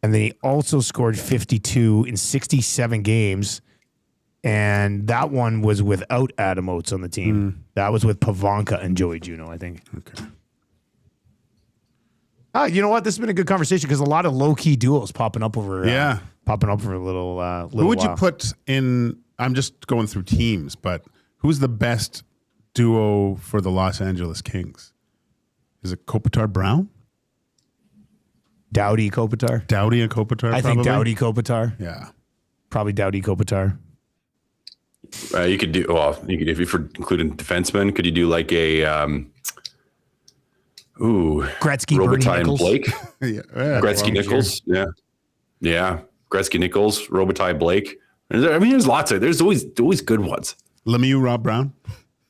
And then he also scored 52 in 67 games. And that one was without Adam Oates on the team. That was with Pavanka and Joey Juno, I think. Okay. You know what? This has been a good conversation because a lot of low-key duos popping up over popping up for a little Who would while. you put in? I'm just going through teams, but who's the best duo for the Los Angeles Kings? Is it Kopitar Brown? Doughty Kopitar? Doughty and Kopitar? I think Doughty Kopitar. Yeah. Probably Doughty Kopitar. You could do if you're including defensemen, could you do like a Gretzky, Bernie Robitaille and Nichols. Blake? Yeah. Gretzky Nichols, yeah. Gretzky Nichols, Robitaille Blake. There's lots of. There's always good ones. Lemieux, Rob Brown.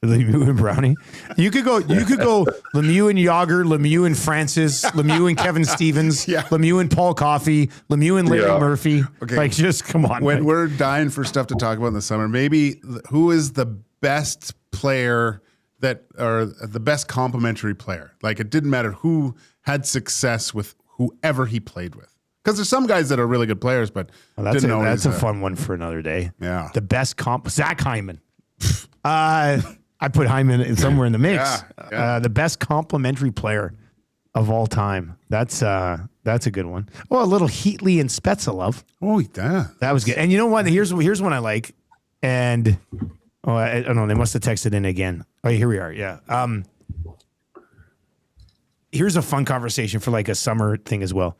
Lemieux and Brownie. You could go Lemieux and Yager, Lemieux and Francis, Lemieux and Kevin Stevens, Lemieux and Paul Coffey, Lemieux and Larry Murphy. Okay. Like, just come on. When man. we're dying for stuff to talk about in the summer, maybe who is the best player or the best complementary player? Like, it didn't matter who had success with whoever he played with. Because there's some guys that are really good players, but that's a fun one for another day. Yeah. The best Zach Hyman. I put Hyman somewhere in the mix. Yeah. The best complimentary player of all time. That's a good one. Well, a little Heatley and Spezza. Oh, yeah. That was good. And you know what? Here's one I like. And I don't know. They must have texted in again. Oh, here we are. Yeah. Here's a fun conversation for like a summer thing as well.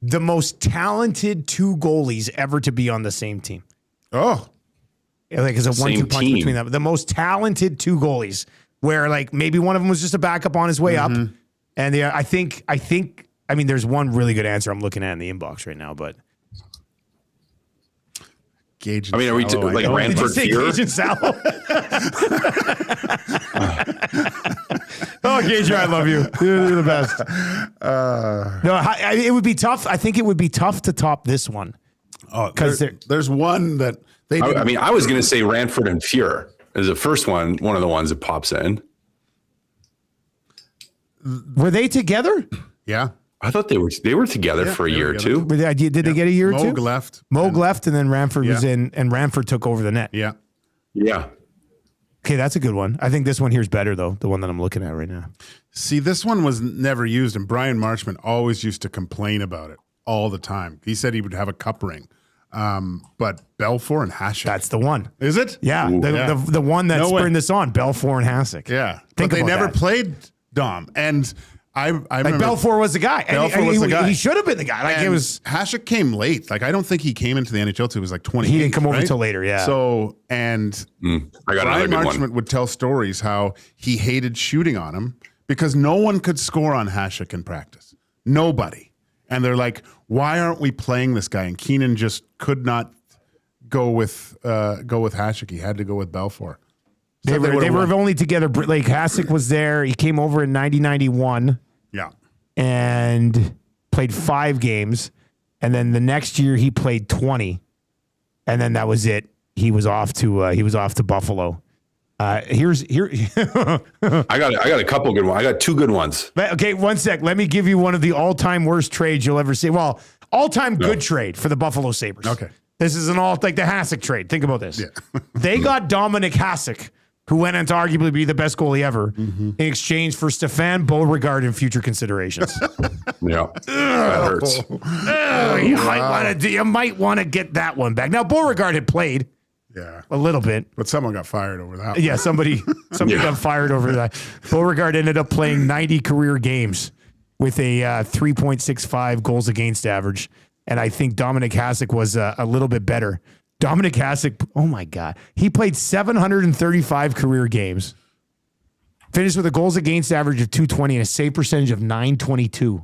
The most talented two goalies ever to be on the same team. Oh. Like it's a 1-2 punch between them. The most talented two goalies, where like maybe one of them was just a backup on his way up, and I think there's one really good answer I'm looking at in the inbox right now, but Gage. I mean, are we like Ranford Fear? Gage and Sallow? Oh, Gage, I love you. You're the best. No, it would be tough. I think it would be tough to top this one. Oh, because there's one that they. I was going to say Ranford and Fuhr is the first one of the ones that pops in. Were they together? Yeah. I thought they were together for a year or two. Did they get a year or two? Moog left. Moog left, and then Ranford was in, and Ranford took over the net. Yeah. Yeah. Okay, that's a good one. I think this one here is better, though, the one that I'm looking at right now. See, this one was never used, and Brian Marchment always used to complain about it all the time. He said he would have a cup ring. But Belfour and Hasek. That's the one. Is it? Yeah, the one that's spurring this on, Belfour and Hasek. Yeah. Think but they about never that. played Dom. And I remember Belfour was the guy. Belfour was the guy. He should have been the guy. Like and it was. Hasek came late. Like I don't think he came into the NHL till he was like 28. He didn't come over right? till later. Yeah. So and I got Brian another good Marchment one. would tell stories how he hated shooting on him because no one could score on Hasek in practice. Nobody. And they're like, why aren't we playing this guy? And Keenan just could not go with Hasek. He had to go with Belfour. They were only together. Like Hasek was there. He came over in 90-91. Yeah. And played 5 games. And then the next year he played 20. And then that was it. He was off to Buffalo. Here. I got a couple good ones. I got 2 good ones. Okay, one sec. Let me give you one of the all-time worst trades you'll ever see. Well, all-time good trade for the Buffalo Sabres. Okay. This is like the Hasek trade. Think about this. Yeah. They got Dominic Hasek, who went on to arguably be the best goalie ever, in exchange for Stefan Beauregard and future considerations. Yeah. That hurts. You might want to get that one back. Now, Beauregard had played Yeah. a little bit. But someone got fired over that. Yeah, somebody got fired over that. Beauregard ended up playing 90 career games with a 3.65 goals against average. And I think Dominic Hasek was a little bit better. Dominic Hasek, oh my God. He played 735 career games. Finished with a goals against average of 220 and a save percentage of 922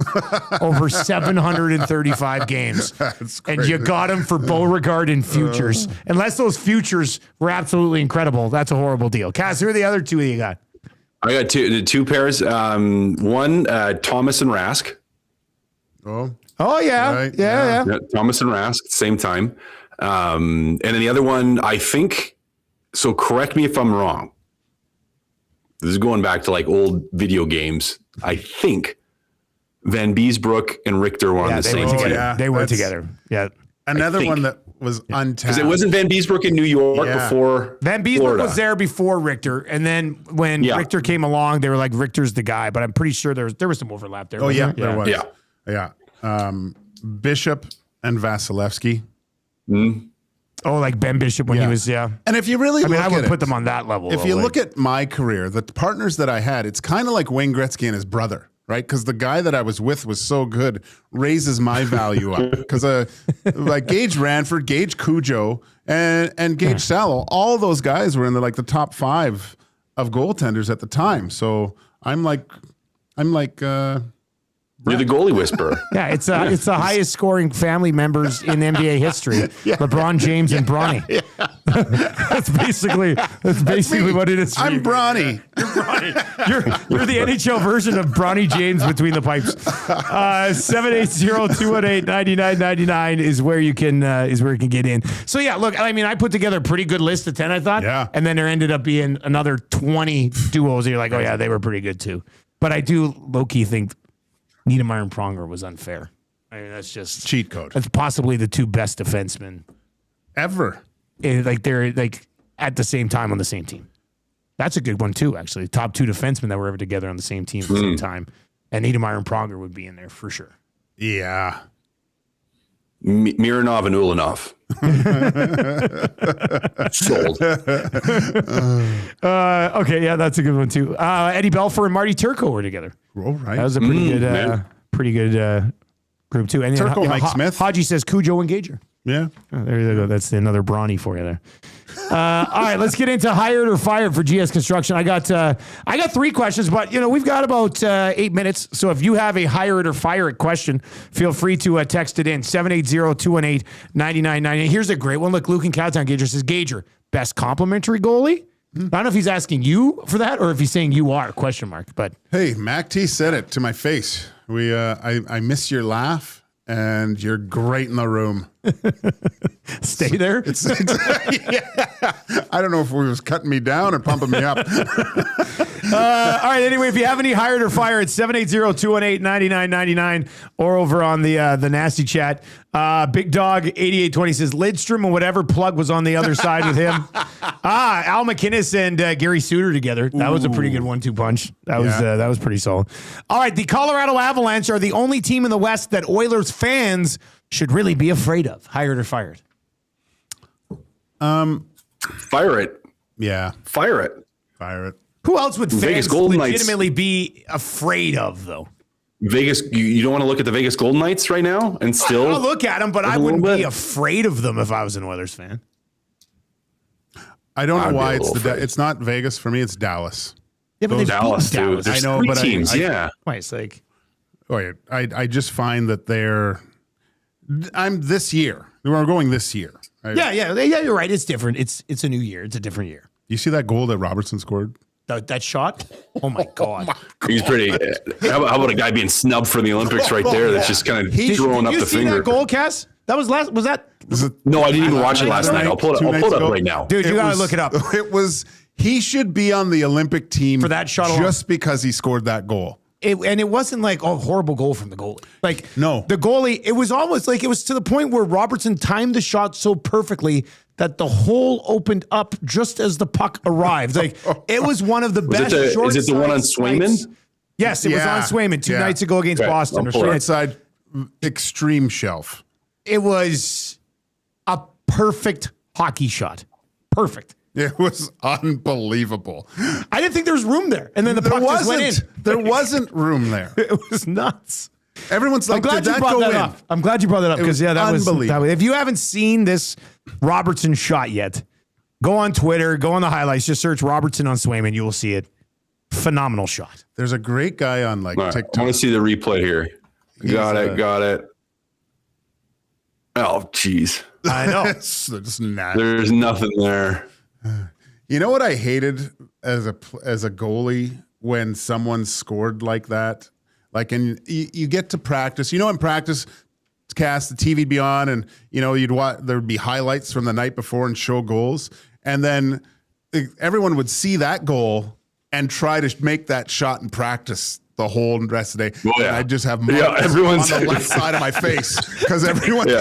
over 735 games. That's And crazy. you got him for Beauregard and futures. Unless those futures were absolutely incredible, that's a horrible deal. Cass, who are the other 2 you got? I got two pairs. One, Thomas and Rask. Oh, yeah. Right, Yeah. Yeah, Thomas and Rask, same time. And then the other one, I think, so correct me if I'm wrong. this is going back to like old video games. I think Van Beesbrook and Richter were on the same team. Yeah, They were together. Yeah. Another one that was untapped. Because it wasn't Van Beesbrook in New York before Van Beesbrook Florida. was there before Richter, and then when Richter came along, they were like, Richter's the guy. But I'm pretty sure there was some overlap there. Oh yeah, there? there was. Yeah. Yeah. Bishop and Vasilevsky. Oh, like Ben Bishop when he was, And if you really, I would put them on that level. If you look at my career, the partners that I had, it's kind of like Wayne Gretzky and his brother, right? Because the guy that I was with was so good, raises my value up. Because like Gage Ranford, Gage Cujo, and Gage Sallow, all those guys were in the top 5 of goaltenders at the time. So I'm like. You're the goalie whisperer. Yeah, it's the highest scoring family members in NBA history. LeBron James and Bronny. That's basically what it is. I'm Bronny. You're the NHL version of Bronny James between the pipes. 780-218-9999 is where you can get in. So yeah, look, I mean, I put together a pretty good list of 10, I thought. Yeah. And then there ended up being another 20 duos. And you're like, oh yeah, they were pretty good too. But I do low-key think Niedermayer and Pronger was unfair. I mean, that's just Cheat code. That's possibly the 2 best defensemen Ever. They're like at the same time on the same team. That's a good one too, actually. Top 2 defensemen that were ever together on the same team at the same time, and Niedermayer and Pronger would be in there for sure. Yeah. Mironov and Ulanov. Sold. Okay, yeah, that's a good one too. Eddie Belfour and Marty Turco were together. Oh, right. That was a pretty good group too. And Turco, Mike Smith. Haji says Cujo and Gager. Yeah. Oh, there you go. That's another Brawny for you there. All right, let's get into hired or fired for GS Construction. I got 3 questions, but we've got about 8 minutes. So if you have a hired or fired question, feel free to text it in 780-218-9999. Here's a great one. Look, Luke in Cowtown Gager says, Gager, best complimentary goalie? I don't know if he's asking you for that or if he's saying you are, question mark. But hey, Mac T said it to my face. I miss your laugh. And you're great in the room. Stay there. Yeah. I don't know if he was cutting me down or pumping me up. All right. Anyway, if you have any hired or fired, 780-218-9999 or over on the nasty chat. Big Dog 8820 says Lidstrom or whatever plug was on the other side with him. Al McInnes and Gary Suter together. That was a pretty good 1-2 punch. That was pretty solid. All right. The Colorado Avalanche are the only team in the West that Oilers fans should really be afraid of. Hired or fired? Fire it. Yeah. Fire it. Fire it. Who else would Vegas fans Golden Knights. legitimately be afraid of, though? Vegas, you don't want to look at the Vegas Golden Knights right now and still I'll look at them, but I a little wouldn't be bit. afraid of them if I was an Oilers fan. I don't I'd know be why a it's little afraid. it's not Vegas for me. It's Dallas. Yeah, but they've Dallas, beaten dude. Dallas. There's I know, 3 but teams. I Why, it's like, I just find that I'm this year. We're going this year. Right? yeah, you're right. It's different. It's a new year. It's a different year. You see that goal that Robertson scored? That shot? Oh my God. He's pretty. How about a guy being snubbed for the Olympics right there? That's just kind of throwing up Did you the see finger. that goal, Cass? That was No, I didn't even watch it last night. I'll pull it up right now. dude, you gotta look it up. He should be on the Olympic team For that shot alone. just because he scored that goal. And it wasn't like a horrible goal from the goalie. Like, No. The goalie, it was almost like it was to the point where Robertson timed the shot so perfectly that the hole opened up just as the puck arrived. Like, it was one of the best short Is it the one on Swayman? swipes. Yes, it was on Swayman 2 nights ago against Okay, Boston. I'll pull it up. Outside extreme shelf. It was a perfect hockey shot. Perfect. It was unbelievable. I didn't think there was room there. And then the puck just went in. There wasn't room there. It was nuts. Everyone's like, I'm glad did you that brought go that in? up. I'm glad you brought that up because was that was unbelievable. if you haven't seen this Robertson shot yet, go on Twitter, go on the highlights, just search Robertson on Swayman, you will see it. Phenomenal shot. There's a great guy on All right, TikTok. I want to see the replay here. Got it. Oh, jeez. I know. It's just not. There's nothing there. You know what I hated as a goalie when someone scored like that? Like, and you get to practice. In practice, Cass, the TV'd be on, and you'd watch. There'd be highlights from the night before and show goals, and then everyone would see that goal and try to make that shot in practice the whole rest of the day. Oh, yeah. And I just have everyone's on the left side of my face because everyone's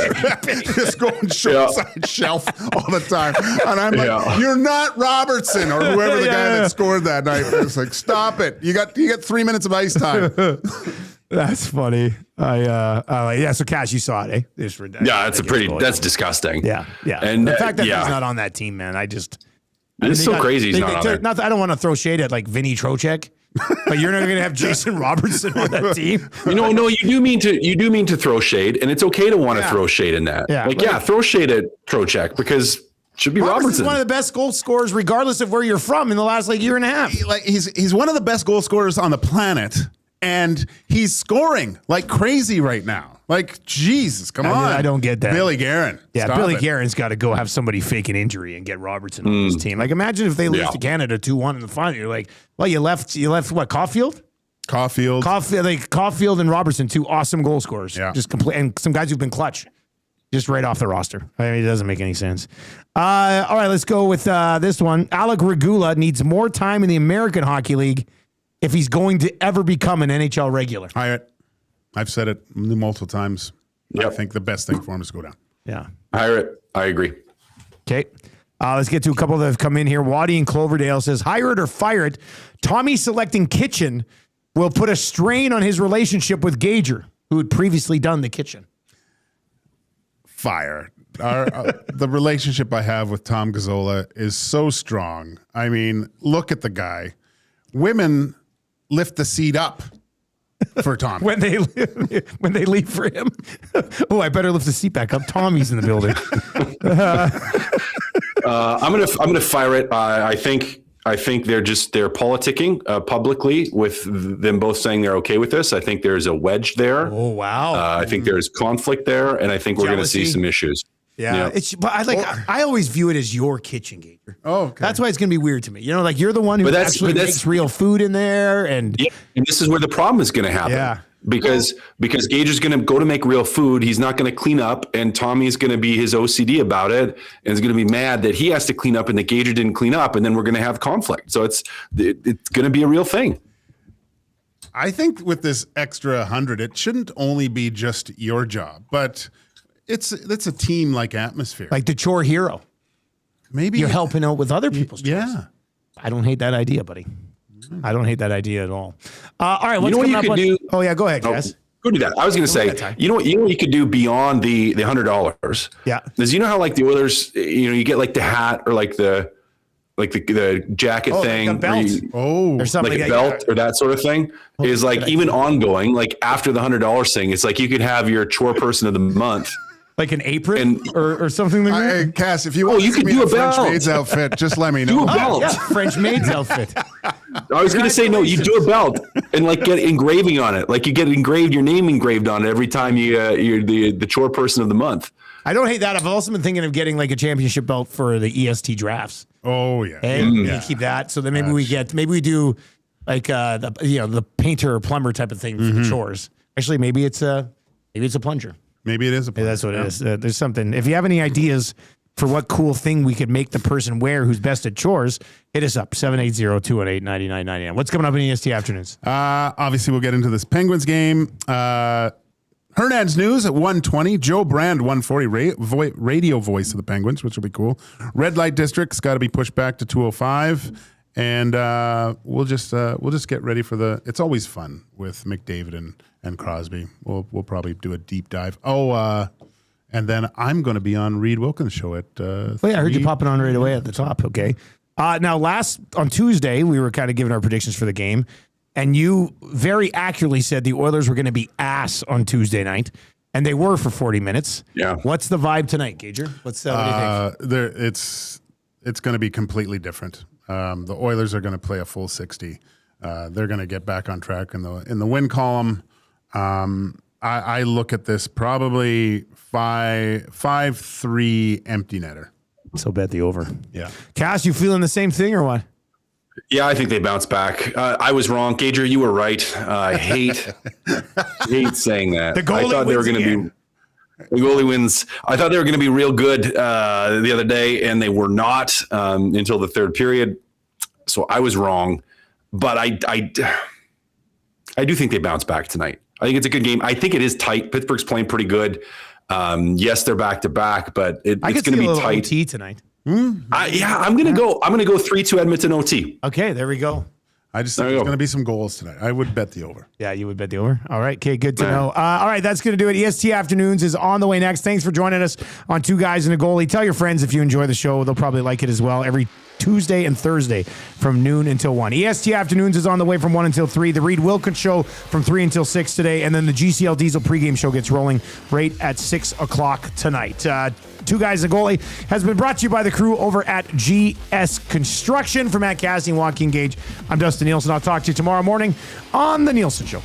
just going short shelf all the time. And I'm like, you're not Robertson or whoever the guy that scored that night. It's like, stop it. You got 3 minutes of ice time. That's funny. So Kass, you saw it, eh? That's disgusting. Yeah. And the fact that he's not on that team, man, it's so crazy he's not on there. I don't want to throw shade at like Vinny Trocheck, but you're not going to have Jason Robertson on that team. No, you do mean to throw shade, and it's okay to want to throw shade in that. Throw shade at Trocheck because it should be Robertson. One of the best goal scorers, regardless of where you're from, in the last year and a half. He's one of the best goal scorers on the planet, and he's scoring like crazy right now. Like, Jesus, come on. I don't get that. Billy Guerin. Yeah, Billy Guerin's got to go have somebody fake an injury and get Robertson on his team. Like, imagine if they lose to Canada 2-1 in the final. You're like, well, you left what, Caulfield? Caulfield and Robertson, two awesome goal scorers. Yeah. Just complete, and some guys who've been clutch. Just right off the roster. I mean, it doesn't make any sense. All right, let's go with this one. Alec Regula needs more time in the American Hockey League if he's going to ever become an NHL regular. I've said it multiple times. Yep. I think the best thing for him is to go down. Yeah. Hire it. I agree. Okay. Let's get to a couple that have come in here. Waddy in Cloverdale says, hire it or fire it. Tommy selecting kitchen will put a strain on his relationship with Gager, who had previously done the kitchen. Fire. The relationship I have with Tom Gazzola is so strong. I mean, look at the guy. Women lift the seat up for Tommy when they leave for him. Oh, I better lift the seat back up. Tommy's in the building. I'm gonna fire it. I think they're politicking publicly with them both saying they're okay with this. I think there's a wedge there. Oh wow! I think there's conflict there, and I think we're going to see some issues. Yeah, but I always view it as your kitchen, Gager. Oh, okay. That's why it's going to be weird to me. You know, like you're the one who actually makes real food in there, and this is where the problem is going to happen. Yeah. Because Gager's going to go to make real food. He's not going to clean up, and Tommy's going to be his OCD about it, and is going to be mad that he has to clean up and that Gager didn't clean up, and then we're going to have conflict. So it's going to be a real thing. I think with this extra 100, it shouldn't only be just your job, but it's a team like atmosphere, like the chore hero. Maybe you're helping out with other people's chores. Yeah, I don't hate that idea, buddy. I don't hate that idea at all. All right, what's what you could do? Oh yeah, go ahead, Kass. Go do that. I was going to say, you know what you could do beyond the $100. Yeah, because you know how like the Oilers, you get like the hat or like the jacket thing, like a belt. Or something like a belt or that sort of thing is like even ongoing. Like after the $100 thing, it's like you could have your chore person of the month. Like an apron or something like that? Hey, Kass, if you want you to could do a French belt. maid's outfit, just let me know. Do a belt. Yeah, French maid's outfit. I was going to say, no, you do a belt and like get engraving on it. Like you get your name engraved on it every time you're the chore person of the month. I don't hate that. I've also been thinking of getting like a championship belt for the EST drafts. Oh yeah. And we keep that. So then maybe we do like the painter or plumber type of thing for the chores. Actually, maybe it's a plunger. Maybe it is a plunger. That's what it is. There's something. If you have any ideas for what cool thing we could make the person wear who's best at chores, hit us up, 780-218-9999. What's coming up in EST Afternoons? Obviously, we'll get into this Penguins game. Hernand's News at 1:20. Joe Brand, 1:40. Radio voice of the Penguins, which will be cool. Red Light District's got to be pushed back to 2:05. And we'll just get ready for the. It's always fun with McDavid and Crosby. We'll probably do a deep dive. And then I'm going to be on Reed Wilkins' show at. I heard you popping on right away at the top. Okay. Now, on Tuesday, we were kind of giving our predictions for the game, and you very accurately said the Oilers were going to be ass on Tuesday night, and they were for 40 minutes. Yeah. What's the vibe tonight, Gager? What do you think? It's going to be completely different. The Oilers are going to play a full 60. They're going to get back on track in the win column. I look at this probably 5-3 empty netter. So bet the over. Yeah. Kass, you feeling the same thing or what? Yeah, I think they bounce back. I was wrong. Gager, you were right. I hate saying that. The goalie I thought they were going to be. The goalie wins. I thought they were going to be real good the other day, and they were not until the third period. So I was wrong. But I do think they bounce back tonight. I think it's a good game. I think it is tight. Pittsburgh's playing pretty good. Yes, they're back to back, but it's going to be tight. OT tonight. I'm going to go 3-2 Edmonton OT. Okay, there we go. I just think there's going to be some goals tonight. I would bet the over. Yeah, you would bet the over. All right, okay, good to know. All right, that's going to do it. EST Afternoons is on the way next. Thanks for joining us on Two Guys and a Goalie. Tell your friends if you enjoy the show. They'll probably like it as well. Every Tuesday and Thursday from noon until 1. EST Afternoons is on the way from 1 until 3. The Reed Wilkins Show from 3 until 6 today. And then the GCL Diesel pregame show gets rolling right at 6 o'clock tonight. Two Guys A Goalie has been brought to you by the crew over at GS Construction. For Kassian and Joaquin Gage, I'm Dustin Nielson. I'll talk to you tomorrow morning on The Nielson Show.